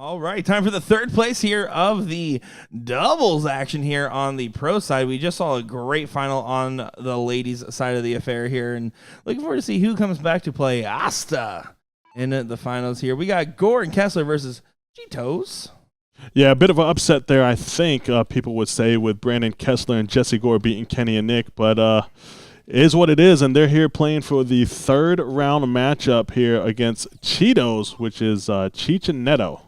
All right, time for the third place here of the doubles action here on the pro side. We just saw a great final on the ladies' side of the affair here, and looking forward to see who comes back to play Asta in the finals here. We got Gore and Kessler versus Cheetos. Yeah, a bit of an upset there, I think people would say, with Brandon Kessler and Jesse Gore beating Kenny and Nick, but it is what it is, and they're here playing for the third round matchup here against Cheetos, which is Cheech and Neto.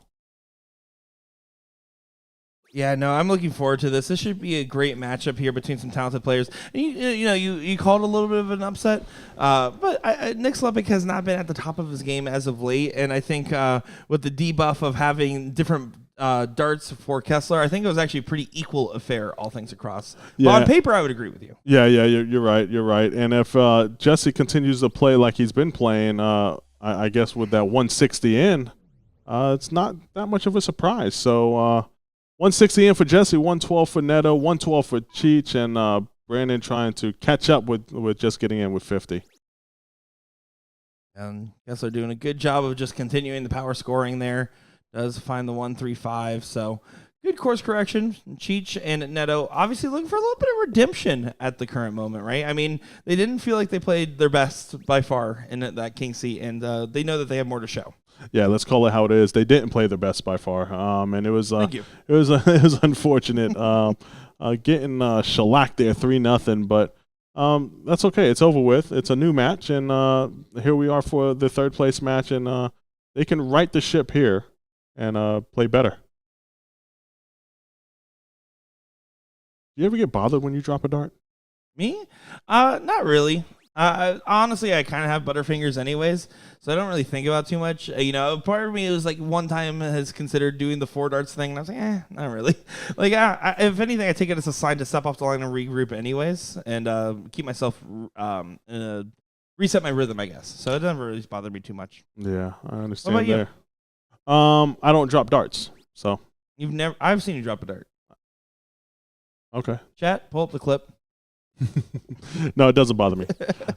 Yeah, no, I'm looking forward to this. This should be a great matchup here between some talented players. And you called a little bit of an upset, but Nick Slepik has not been at the top of his game as of late, and I think with the debuff of having different darts for Kessler, I think it was actually a pretty equal affair, all things across. Yeah. But on paper, I would agree with you. Yeah, you're right. And if Jesse continues to play like he's been playing, I guess with that 160 in, it's not that much of a surprise. So 160 in for Jesse, 112 for Neto, 112 for Cheech, and Brandon trying to catch up with just getting in with 50. And Kessler doing a good job of just continuing the power scoring there. Does find the 135, so good course correction. Cheech and Neto obviously looking for a little bit of redemption at the current moment, right? I mean, they didn't feel like they played their best by far in that King seat, and they know that they have more to show. Yeah, let's call it how it is. They didn't play their best by far, and it was Thank you. it was unfortunate getting shellacked there 3-0, but that's okay. It's over with. It's a new match, and here we are for the third place match, and they can right the ship here and play better. Do you ever get bothered when you drop a dart? Me? Not really. Honestly, I kind of have butterfingers anyways, so I don't really think about it too much. Part of me was like one time has considered doing the 4 darts thing, and I was like, not really. Like, if anything, I take it as a sign to step off the line and regroup anyways, and keep myself reset my rhythm, I guess. So it never really bothered me too much. Yeah, I understand what about there. I don't drop darts, so. I've seen you drop a dart. Okay. Chat, pull up the clip. No, it doesn't bother me.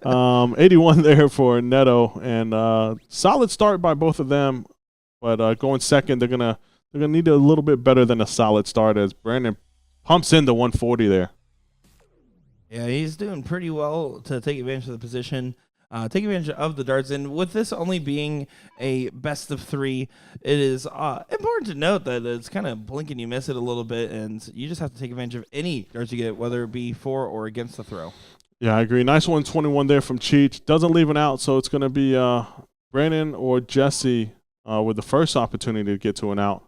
81 there for Neto, and solid start by both of them. But going second, they're gonna need a little bit better than a solid start as Brandon pumps in the 140 there. Yeah, he's doing pretty well to take advantage of the position. Take advantage of the darts, and with this only being a best of 3, it is important to note that it's kind of blink and you miss it a little bit, and you just have to take advantage of any darts you get, whether it be for or against the throw. Yeah, I agree. Nice 121 there from Cheech. Doesn't leave an out, so it's going to be Brandon or Jesse with the first opportunity to get to an out,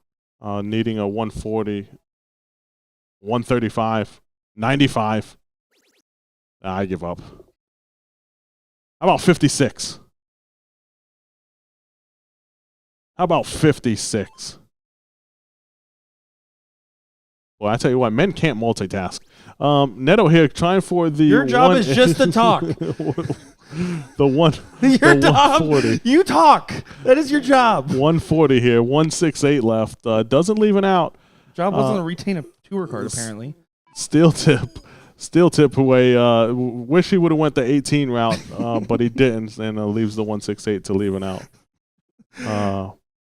needing a 140, 135, 95. I give up. How about 56? How about 56? Well, I tell you what, men can't multitask. Neto here trying for the Your job is just to talk. the one. Your the job. 140. You talk. That is your job. 140 here. 168 left. Doesn't leave an out. Job wasn't to retain a tour card apparently. Steel tip away. Wish he would have went the 18 route, but he didn't, and leaves the 168 to leave an out.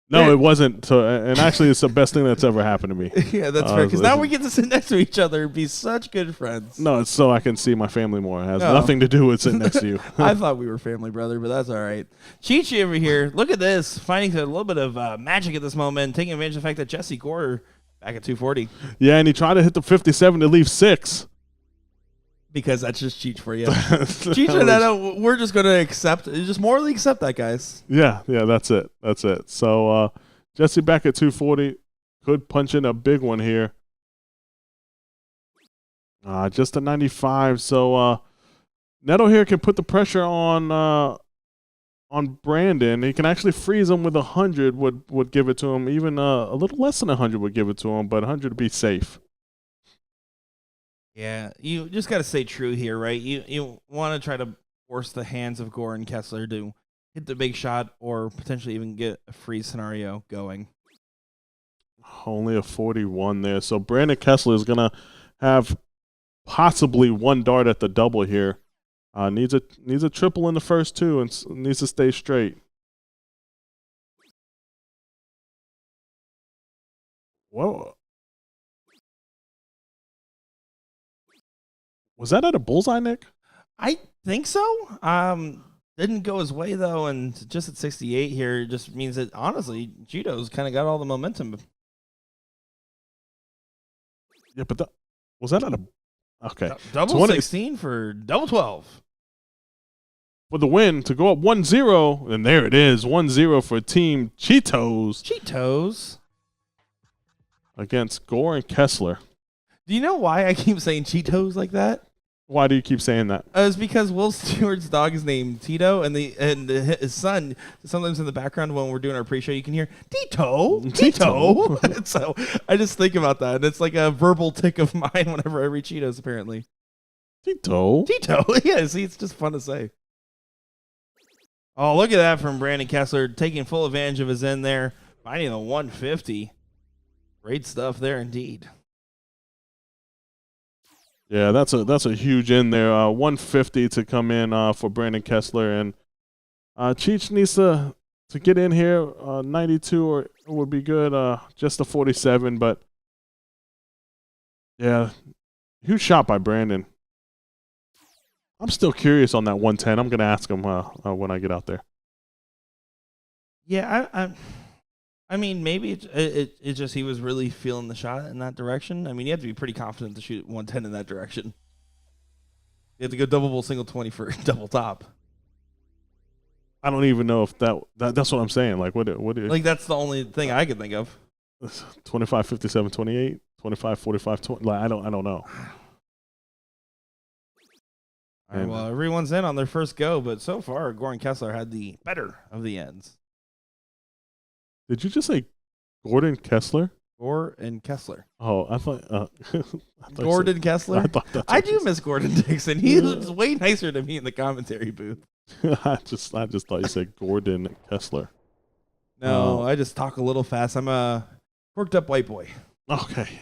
No, it wasn't. And actually, it's the best thing that's ever happened to me. Yeah, that's fair. Because now we get to sit next to each other and be such good friends. No, it's so I can see my family more. It has nothing to do with sitting next to you. I thought we were family, brother, but that's all right. Chi-Chi over here. Look at this. Finding a little bit of magic at this moment, taking advantage of the fact that Jesse Gore back at 240. Yeah, and he tried to hit the 57 to leave 6. Because that's just Cheech for you. Cheech and Neto, we're just going to just morally accept that, guys. Yeah, that's it. So Jesse back at 240. Could punch in a big one here. Just a 95. So Neto here can put the pressure on Brandon. He can actually freeze him with 100 would give it to him. Even a little less than 100 would give it to him, but 100 would be safe. Yeah, you just got to stay true here, right? You want to try to force the hands of Gore and Kessler to hit the big shot or potentially even get a freeze scenario going. Only a 41 there. So Brandon Kessler is going to have possibly one dart at the double here. Needs a triple in the first 2 and needs to stay straight. Whoa. Was that at a bullseye, Nick? I think so. Didn't go his way though, and just at 68 here just means that honestly, Cheeto's kind of got all the momentum. Yeah, but was that at a okay? Double 16 for double 12. For the win to go up 1-0, and there it is, 1-0 for Team Cheetos. Cheetos Against Gore and Kessler. Do you know why I keep saying Cheetos like that? Why do you keep saying that? It's because Will Stewart's dog is named Tito, and his son, sometimes in the background when we're doing our pre-show, you can hear Tito. So I just think about that, and it's like a verbal tick of mine whenever I read Cheetos, apparently. Tito. Yeah, see, it's just fun to say. Oh, look at that from Brandon Kessler, taking full advantage of his end there, finding the 150. Great stuff there indeed. Yeah, that's a huge in there. 150 to come in for Brandon Kessler, and Cheech needs to get in here. 92 or would be good. Just a 47, but yeah, huge shot by Brandon. I'm still curious on that 110. I'm gonna ask him when I get out there. Yeah, I mean, maybe it just he was really feeling the shot in that direction. I mean, you have to be pretty confident to shoot 110 in that direction. You have to go double bull, single 20 for double top. I don't even know if that's what I'm saying. Like, what like, that's the only thing I could think of. 25, 57, 28, 25, 45, 20. Like, I don't know. All right, well, everyone's in on their first go, but so far, Gore and Kessler had the better of the ends. Did you just say Gordon Kessler? Gore and Kessler. Oh, I thought Gordon Kessler? I thought that's I do miss Gordon Dixon. He was way nicer to me in the commentary booth. I just thought you said Gordon Kessler. No, I just talk a little fast. I'm a worked up white boy. Okay.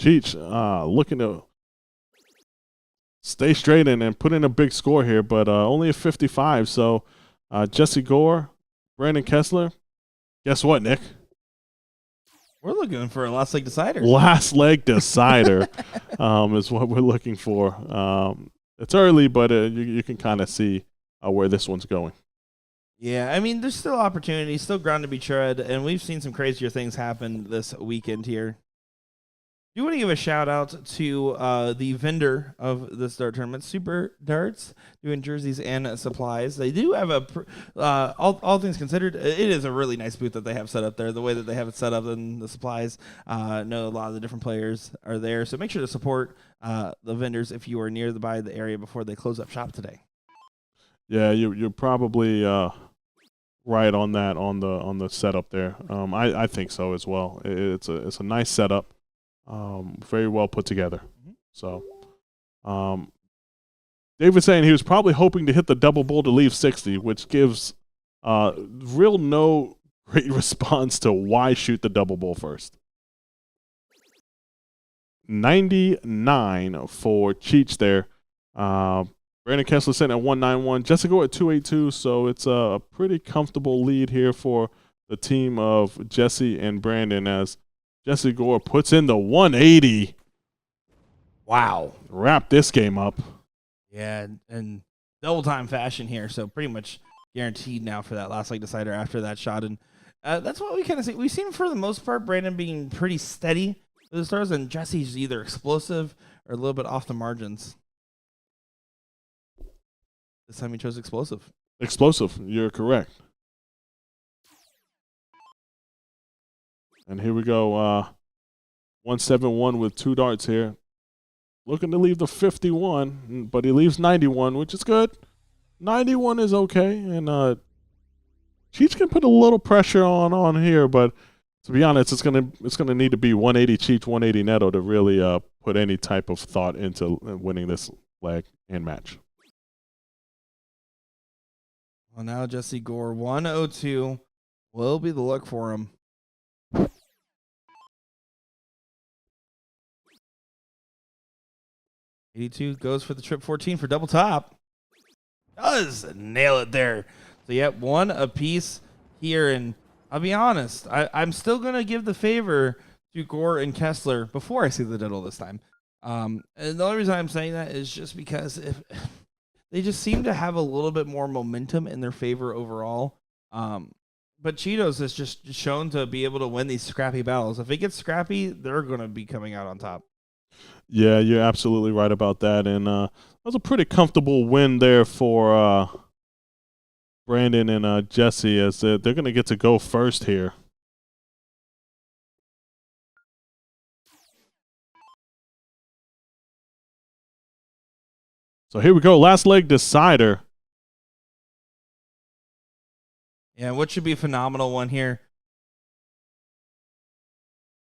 Cheech, looking to stay straight and put in a big score here, but only a 55. So Jesse Gore, Brandon Kessler. Guess what, Nick? We're looking for a last leg decider. Last leg decider is what we're looking for. It's early, but you can kind of see where this one's going. Yeah, I mean, there's still opportunity, still ground to be tread, and we've seen some crazier things happen this weekend here. Do want to give a shout out to the vendor of this dart tournament, Super Darts, doing jerseys and supplies. They do have all things considered, it is a really nice booth that they have set up there. The way that they have it set up and the supplies, know a lot of the different players are there. So make sure to support the vendors if you are near the area before they close up shop today. Yeah, you're probably right on that on the setup there. I think so as well. It's a nice setup. Very well put together. So, David saying he was probably hoping to hit the double bull to leave 60, which gives real no great response to why shoot the double bull first. 99 for Cheech there. Brandon Kessler sitting at 191. Jessica at 282. So it's a pretty comfortable lead here for the team of Jesse and Brandon as Jesse Gore puts in the 180. Wow. Wrap this game up. Yeah, and double time fashion here, so pretty much guaranteed now for that last leg decider after that shot. And that's what we kind of see. We've seen for the most part Brandon being pretty steady with the stars, and Jesse's either explosive or a little bit off the margins. This time he chose explosive. Explosive, you're correct. And here we go, 171 with 2 darts here. Looking to leave the 51, but he leaves 91, which is good. 91 is okay, and Cheech can put a little pressure on here, but to be honest, it's gonna need to be 180 Cheech, 180 Neto to really put any type of thought into winning this leg and match. Well, now Jesse Gore, 102 will be the look for him. $82 goes for the trip 14 for double top. Does nail it there. So, yep, one apiece here. And I'll be honest. I'm still gonna give the favor to Gore and Kessler before I see the diddle this time. And the only reason I'm saying that is just because if they just seem to have a little bit more momentum in their favor overall. But Cheetos is just shown to be able to win these scrappy battles. If it gets scrappy, they're going to be coming out on top. Yeah, you're absolutely right about that. And that was a pretty comfortable win there for Brandon and Jesse, as they're going to get to go first here. So here we go, last leg decider. Yeah, what should be a phenomenal one here.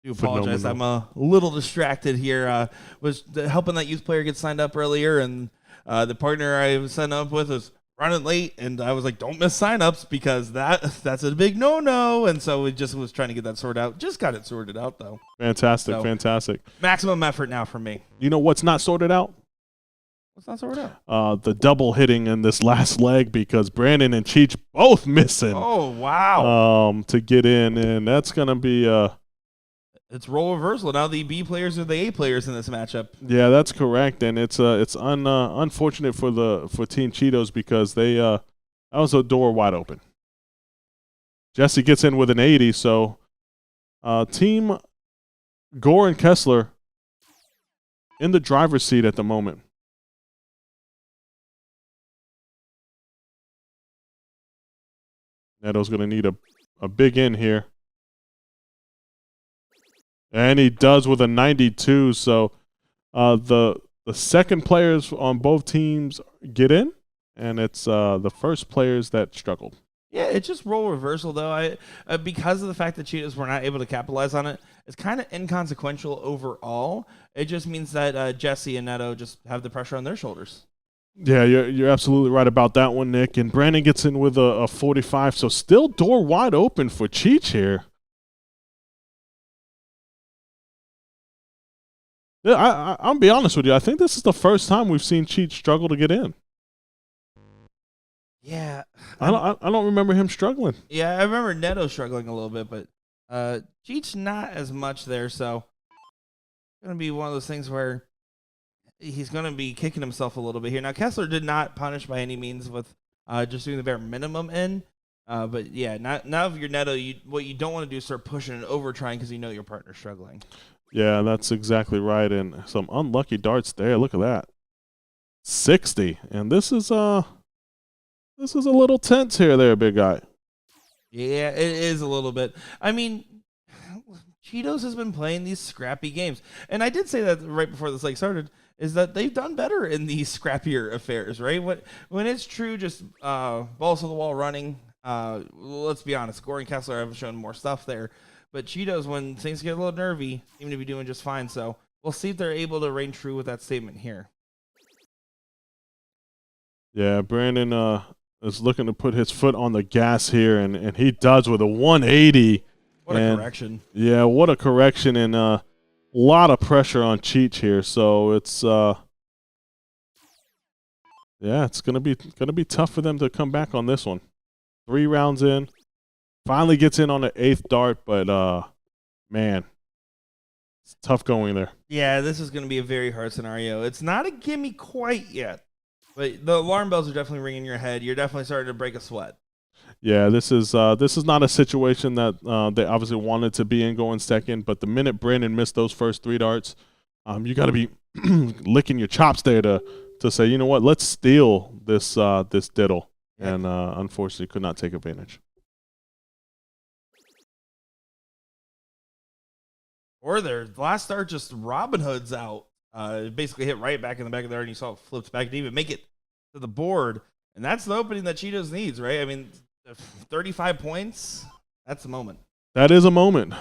I do apologize. Phenomenal. I'm a little distracted here. Was helping that youth player get signed up earlier, and the partner I was signed up with was running late, and I was like, don't miss signups because that's a big no-no. And so we just was trying to get that sorted out. Just got it sorted out, though. Fantastic, So, fantastic. Maximum effort now for me. You know what's not sorted out? What's not sorted out? The double hitting in this last leg, because Brandon and Cheech both missing. Oh, wow. To get in, and that's gonna be It's role reversal. Now the B players are the A players in this matchup. yeah, that's correct, and it's unfortunate for Team Cheetos, because they that was a door wide open. Jesse gets in with an 80, so Team Gore and Kessler in the driver's seat at the moment. Neto's going to need a big in here. And he does with a 92. So the second players on both teams get in, and it's the first players that struggled. Yeah, it's just role reversal, though. Because of the fact that Cheetos were not able to capitalize on it, it's kind of inconsequential overall. It just means that Jesse and Neto just have the pressure on their shoulders. Yeah, you're absolutely right about that one, Nick. And Brandon gets in with a 45, so still door wide open for Cheech here. Yeah, I'll be honest with you. I think this is the first time we've seen Cheech struggle to get in. Yeah, I don't remember him struggling. Yeah, I remember Neto struggling a little bit, but Cheech not as much there. So it's gonna be one of those things where he's going to be kicking himself a little bit here. Now, Kessler did not punish by any means with just doing the bare minimum in. But, yeah, now if you're Neto, what you don't want to do is start pushing and over-trying because you know your partner's struggling. Yeah, that's exactly right. And some unlucky darts there. Look at that. 60. And this is a little tense here there, big guy. Yeah, it is a little bit. I mean, Cheetos has been playing these scrappy games. And I did say that right before this leg started, is that they've done better in these scrappier affairs, right? When it's true, just balls to the wall running, let's be honest, Gore and Kessler have shown more stuff there. But Cheetos, when things get a little nervy, seem to be doing just fine. So we'll see if they're able to reign true with that statement here. Yeah, Brandon is looking to put his foot on the gas here, and he does with a 180. What a correction. Yeah, what a correction, and a lot of pressure on Cheech here. So it's it's gonna be tough for them to come back on this one. 3 rounds in, finally gets in on the 8th dart, but man, it's tough going there. Yeah, this is gonna be a very hard scenario. It's not a gimme quite yet, but the alarm bells are definitely ringing in your head. You're definitely starting to break a sweat. Yeah, this is not a situation that they obviously wanted to be in going second, but the minute Brandon missed those first 3 darts, you got to be licking your chops there to say, you know what, let's steal this diddle, yeah. And unfortunately could not take advantage. Or their last start, just Robin Hood's out. It basically hit right back in the back of there, and you saw it flipped back to even make it to the board, and that's the opening that Cheetos needs, right? I mean, 35 points, that's the moment. That is a moment.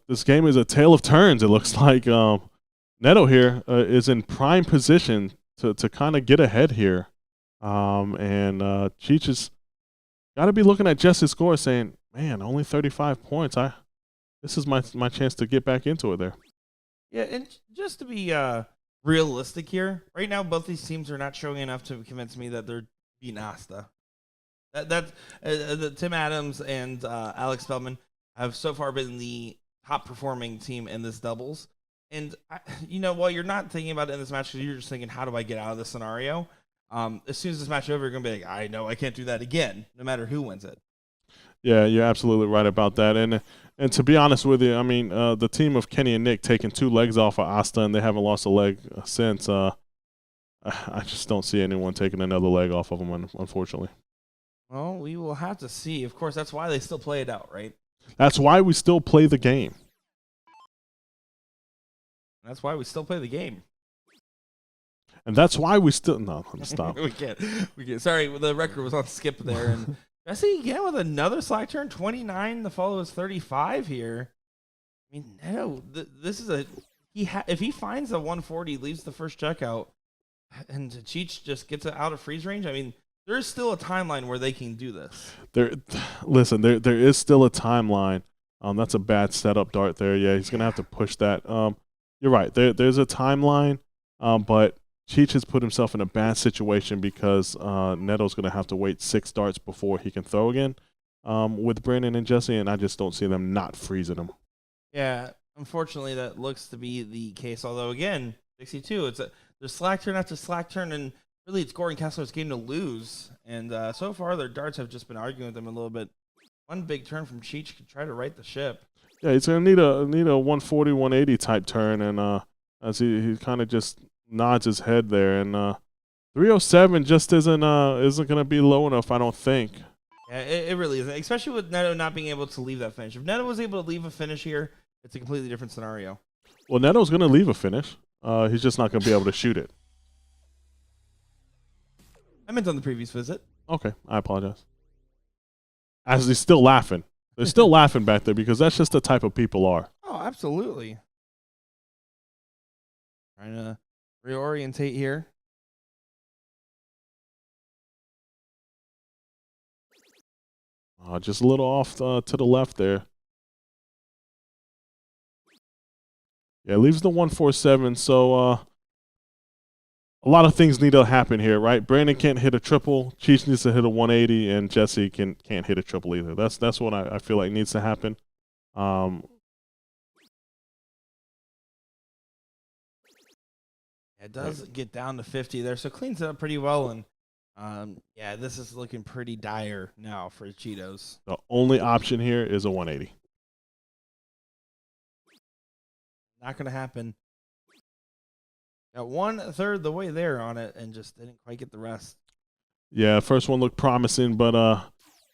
This game is a tale of turns, it looks like. Neto here is in prime position to kind of get ahead here. And Cheech has got to be looking at Jesse's score saying, man, only 35 points. This is my chance to get back into it there. Yeah, and just to be realistic here, right now both these teams are not showing enough to convince me that they're beating Asta. Tim Adams and Alex Spellman have so far been the top performing team in this doubles. And while you're not thinking about it in this match, because you're just thinking, how do I get out of this scenario? As soon as this match is over, you're gonna be like, I know I can't do that again, no matter who wins it. Yeah, you're absolutely right about that. And to be honest with you, I mean, the team of Kenny and Nick taking 2 legs off of Asta, and they haven't lost a leg since. I just don't see anyone taking another leg off of them, unfortunately. Well, we will have to see. Of course, that's why they still play it out, right? That's why we still play the game. That's why we still play the game. And that's why we still... No, stop. We can't. Sorry, the record was on skip there. And Jesse again with another slack turn, 29 to follow his 35 here. I mean, Neto, this is a... if he finds a 140, leaves the first checkout, and Cheech just gets it out of freeze range, I mean, there's still a timeline where they can do this. Listen, there is still a timeline. That's a bad setup dart there. Yeah, he's going to have to push that. You're right. There's a timeline, but Cheech has put himself in a bad situation because Neto's going to have to wait 6 darts before he can throw again with Brandon and Jesse, and I just don't see them not freezing him. Yeah, unfortunately, that looks to be the case. Although, again, 62, there's slack turn after slack turn, and really it's Gore and Kessler's game to lose. And so far, their darts have just been arguing with them a little bit. One big turn from Cheech could try to right the ship. Yeah, he's going to need a 140, 180 type turn, and as he kind of just nods his head there, and 307 just isn't going to be low enough, I don't think. Yeah, it really isn't, especially with Neto not being able to leave that finish. If Neto was able to leave a finish here, it's a completely different scenario. Well, Neto's going to leave a finish. He's just not going to be able to shoot it. I meant on the previous visit. Okay, I apologize. As he's still laughing. They're still laughing back there because that's just the type of people are. Oh, absolutely. Trying to reorientate here. Just a little off to the left there. Yeah, leaves the 147, so a lot of things need to happen here, right? Brandon can't hit a triple, Cheech needs to hit a 180, and Jesse can't hit a triple either. That's what I feel like needs to happen. It does get down to 50 there, so cleans it up pretty well, and yeah, this is looking pretty dire now for Cheetos. The only option here is a 180. Not going to happen. Got 1/3 the way there on it and just didn't quite get the rest. Yeah, first one looked promising, but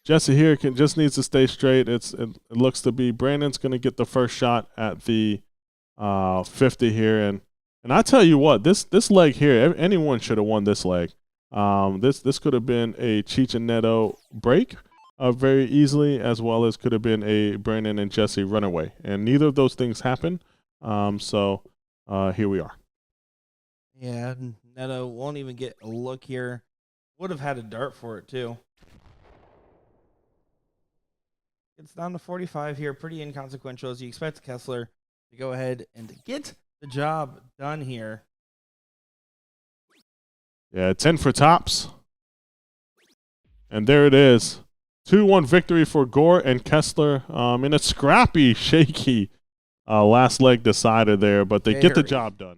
Jesse here just needs to stay straight. It looks to be Brandon's going to get the first shot at the 50 here, and I tell you what, this leg here, anyone should have won this leg. This could have been a Cheech and Neto break very easily, as well as could have been a Brandon and Jesse runaway, and neither of those things happened. So here we are. Yeah, Neto won't even get a look here. Would have had a dart for it, too. It's down to 45 here. Pretty inconsequential, as you expect Kessler to go ahead and get the job done here. Yeah, 10 for tops. And there it is. 2-1 victory for Gore and Kessler in a scrappy, shaky last leg decider there, but they get the job done.